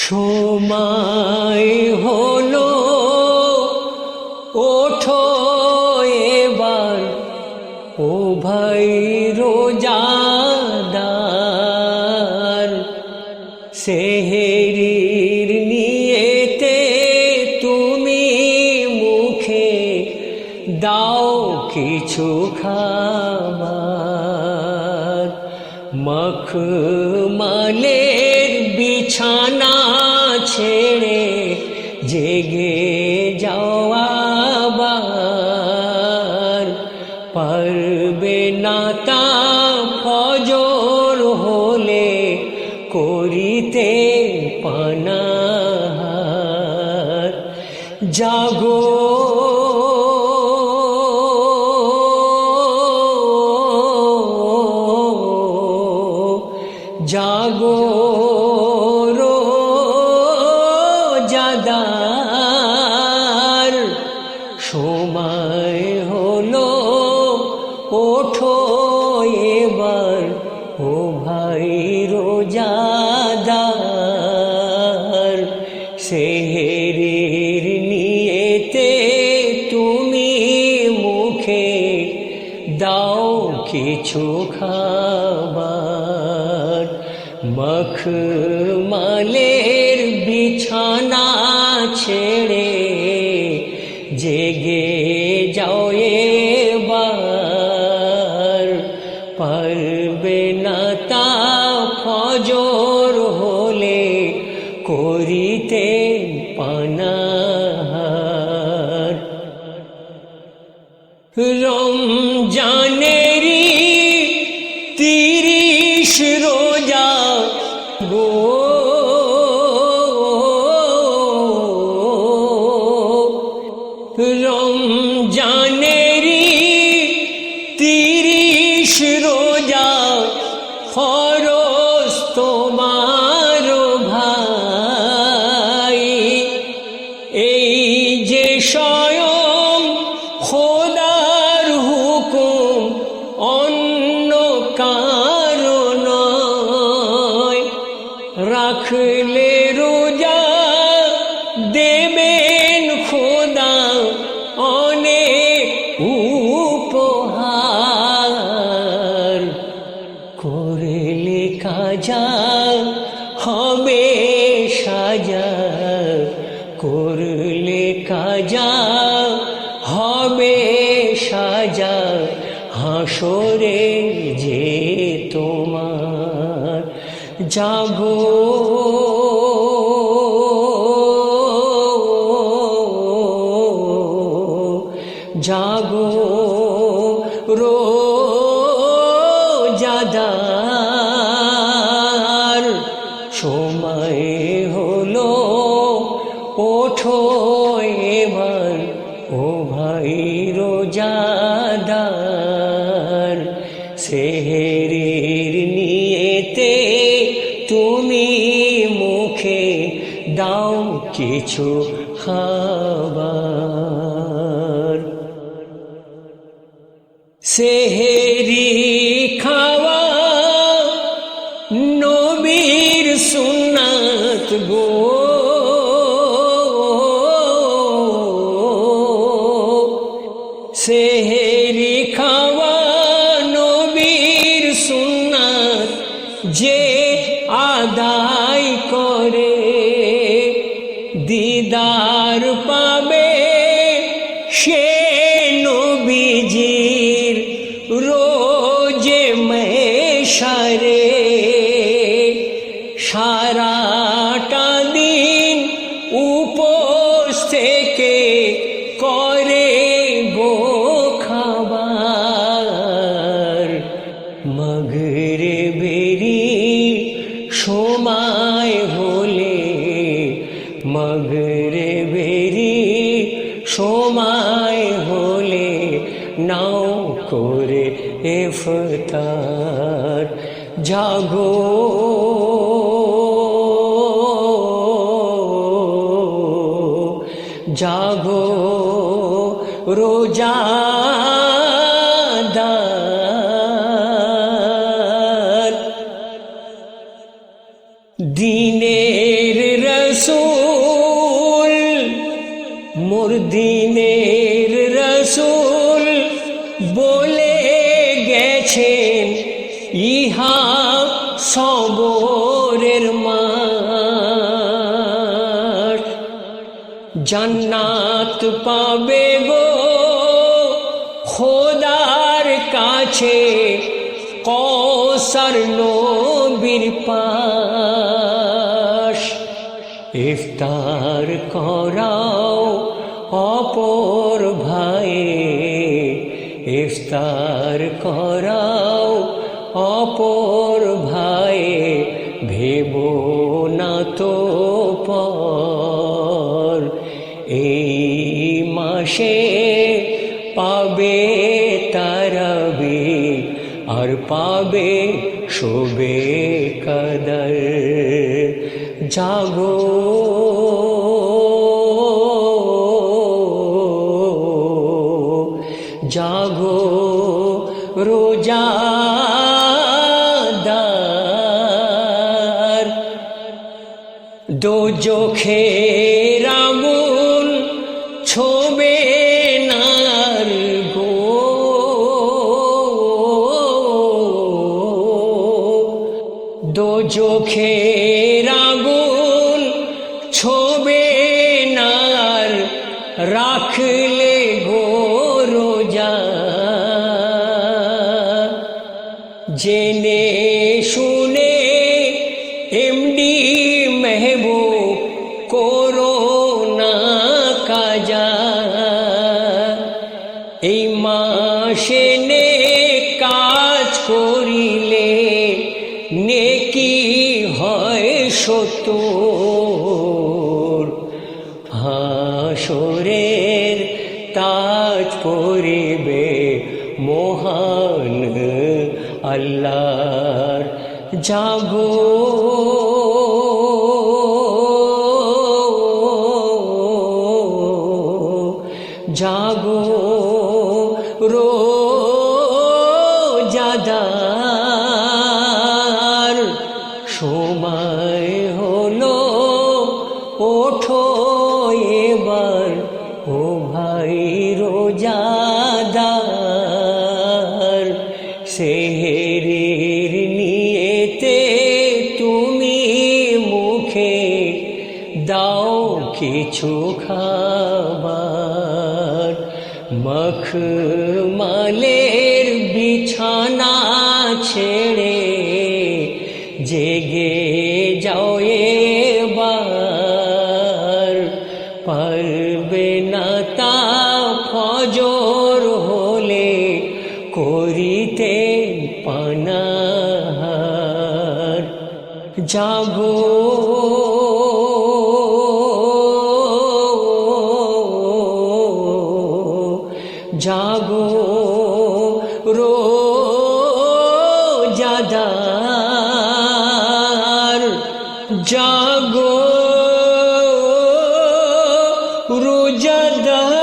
সময় হলো ওঠো এবার ও ভাই রোজাদার, সেহেরির নিয়েতে তুমি মুখে দাও কিছু খাবার। মখমলের বিছানা ছেড়ে জেগে যাওয়া আবার, পারবে না তা ফজর হলে করিতে পানাহার। জাগো জাগো রোজাদার, সময় হলো ওঠো এবার ও ভাই রোজাদার, সেহেরির নিয়েতে তুমি মুখে দাও কিছু খাবার। মখমলের বিছানা ছেড়ে জেগে যাও এবার, পারবে না তা ফজর হলে করিতে পানাহার। রমজানেরই 30 রোজা গো, রমজানেরই 30 রোজা ফরজ তোমার ভাই। এই যে স্বয়ং খোদার হুকুম অন্য কারো নয়, রাখলে রোজা দেবেন খোদা অনেক উপহার। করলে কাজা হবে সাজা, করলে কাজা হবে সাজা, হাসরে যে তোমার। জাগো জাগো রোজাদার, সময় হলো ওঠো এবার ও ভাই রোজাদার, সেহেরির নিয়েতে তুমি মুখে দাও কিছু খাবার। সেহেরি খাওয়া নবীর সুন্নাত গো, সেহেরি খাওয়া নবীর সুন্নাত, যে আদায় করে দিদার পাবে সে নবীজির রোজে মেশারে। সারাটা দিন উপোস থেকে করে গো খাবার, মাগরিবেরি সময় হলে, মাগরিবেরি সময় হলে নাও করে ইফতার। জাগো জাগো রোজাদার, দিনের দিনের রসুল বলে গেছেন ইহা সবরের মাঠ, জান্নাত পাবে গো খোদার কাছে কৌসার নবীর পাশ। ইফতার করাও অপর ভাইয়ে, ইফতার করাও অপর ভাইয়ে, ভেবো না তো পর। এই মাসে পাবে তারাবি আর পাবে শোবে কদর। জাগো জাগো রোজাদার, দোজখের আগুন ছোবে নার গো, দোজখের আগুন ছোবে নার, রাখলে গো রোজা। জেনে শুনে এমডি মেহবুব করো না কাজা, এই মাসে নে কাজ করিলে নেকি হয় ৭০। হাসরের তাজ পরিবে মহান আল্লাহর। জাগো জাগো রোজাদার, সময় হলো ওঠো এবার ও ভাই রোজাদার। সেহরির নিয়েতে তুমি মুখে দাও কিছু খাবার, মখমলের বিছানা ছেড়ে জেগে যাও এবার। পারবে না তা ফজর হলে করিতে পানাহার। জাগো জাগো রোজাদার, জাগো রোজাদার,